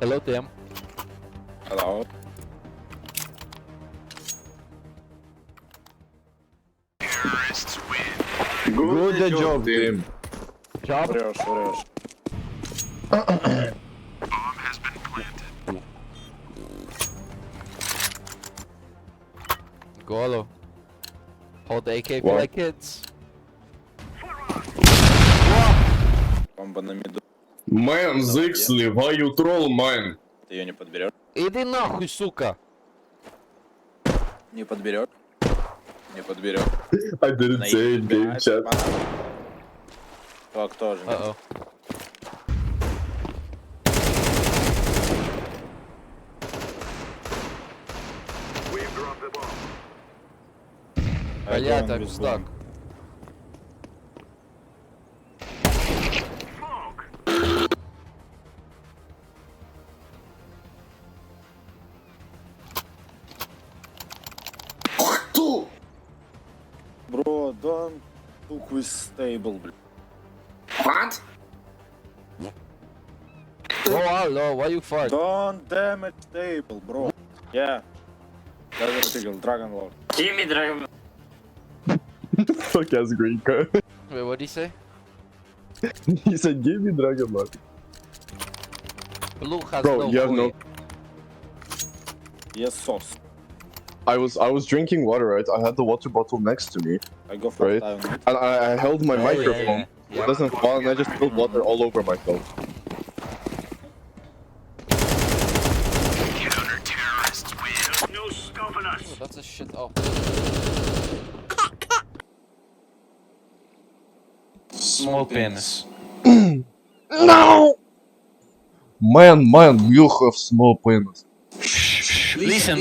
Hello, Tim. Hello. Good job, Tim. Job. Врешь. Golo. Hold the AK, What? play kids. Бомба на миду. Man, Zixley, why you troll, man? Ты ее не подберешь? Иди нахуй, сука. Не подберешь? Не подберешь. I didn't say in game chat. Кто же? Uh-oh. Блять, I'm stuck. Bro, don't took with stable, блядь. What? Oh, hello, why you fart? Don't damage stable, bro. Yeah. Desert Eagle, Dragon Lord. Gimme Dragon. Fuck ass green card. Wait, what'd he say? He said, give me Dragon Lord. Blue has Bro, no you have no. point. Yes, sauce. I was drinking water, right? I had the water bottle next to me, I go for Right. time. and I held my Oh, microphone. yeah. It doesn't fall, and I just spilled water all over myself. Oh, that's a shit. Oh. Small penis. No! Man, you have small penis. Listen.